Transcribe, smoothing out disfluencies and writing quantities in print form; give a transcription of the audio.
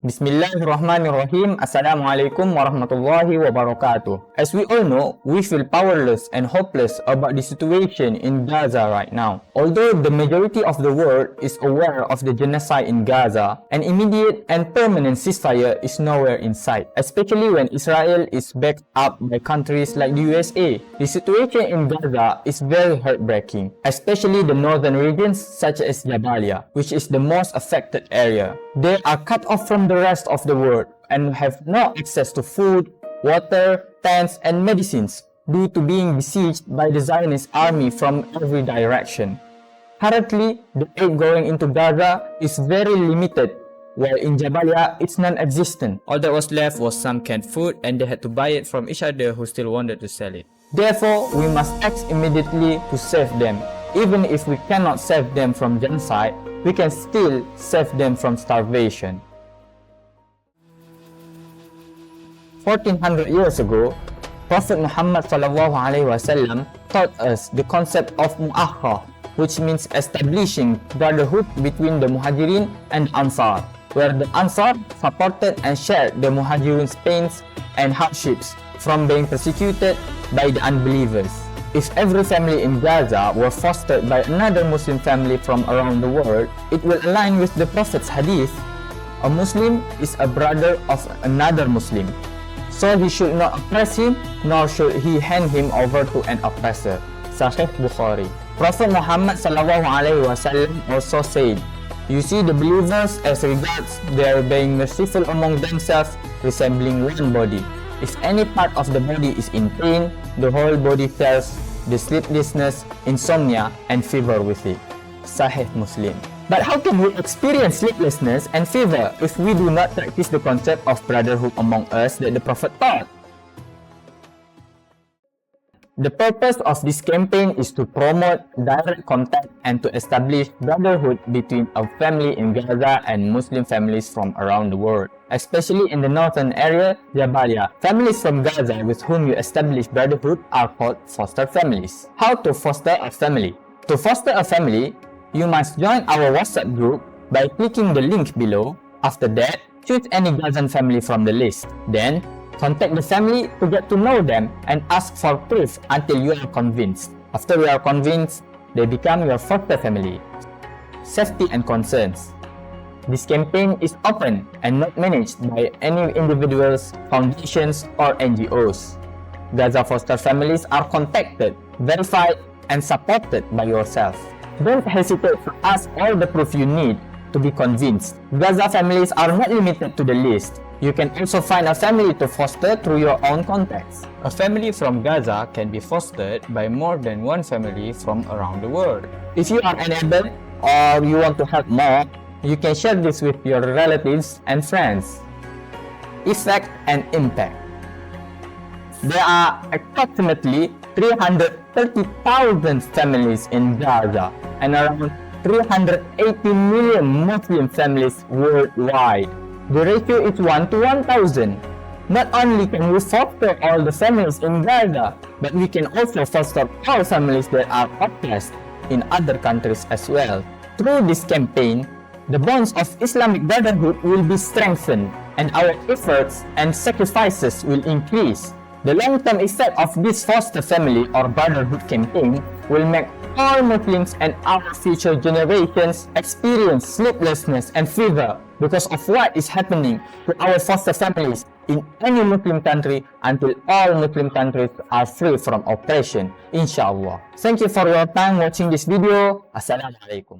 Bismillahirrahmanirrahim. Assalamualaikum warahmatullahi wabarakatuh. As we all know, we feel powerless and hopeless about the situation in Gaza right now. Although the majority of the world is aware of the genocide in Gaza, an immediate and permanent ceasefire is nowhere in sight, especially when Israel is backed up by countries like the USA. The situation in Gaza is very heartbreaking, especially the northern regions such as Jabalia, which is the most affected area. They are cut off from the rest of the world and have no access to food, water, tents, and medicines due to being besieged by the Zionist army from every direction. Currently, the aid going into Gaza is very limited, while in Jabalia, it's non-existent. All that was left was some canned food, and they had to buy it from each other who still wanted to sell it. Therefore, we must act immediately to save them. Even if we cannot save them from genocide, we can still save them from starvation. 1400 years ago, Prophet Muhammad ﷺ taught us the concept of mu'akhah, which means establishing brotherhood between the Muhajirin and Ansar, where the Ansar supported and shared the Muhajirins' pains and hardships from being persecuted by the unbelievers. If every family in Gaza were fostered by another Muslim family from around the world, it will align with the Prophet's hadith, a Muslim is a brother of another Muslim. So he should not oppress him, nor should he hand him over to an oppressor. Sahih Bukhari. Prophet Muhammad ﷺ also said, "You see the believers as regards their being merciful among themselves, resembling one body. If any part of the body is in pain, the whole body feels the sleeplessness, insomnia, and fever with it." Sahih Muslim. But how can we experience sleeplessness and fever if we do not practice the concept of brotherhood among us that the Prophet taught? The purpose of this campaign is to promote direct contact and to establish brotherhood between a family in Gaza and Muslim families from around the world, especially in the northern area, Jabalia. Families from Gaza with whom you establish brotherhood are called foster families. How to foster a family? To foster a family, you must join our WhatsApp group by clicking the link below. After that, choose any Gazan family from the list. Then, contact the family to get to know them and ask for proof until you are convinced. After you are convinced, they become your foster family. Safety and concerns. This campaign is open and not managed by any individuals, foundations, or NGOs. Gaza foster families are contacted, verified, and supported by yourself. Don't hesitate to ask all the proof you need to be convinced. Gaza families are not limited to the list. You can also find a family to foster through your own contacts. A family from Gaza can be fostered by more than one family from around the world. If you are unable or you want to help more, you can share this with your relatives and friends. Effect and impact. There are approximately 330,000 families in Gaza and around 380 million Muslim families worldwide. The ratio is 1 to 1,000. Not only can we foster all the families in Gaza, but we can also foster all families that are oppressed in other countries as well. Through this campaign, the bonds of Islamic brotherhood will be strengthened and our efforts and sacrifices will increase. The long-term effect of this foster family or brotherhood campaign will make all Muslims and our future generations experience sleeplessness and fever because of what is happening to our foster families in any Muslim country until all Muslim countries are free from oppression, inshallah. Thank you for your time watching this video. Assalamualaikum.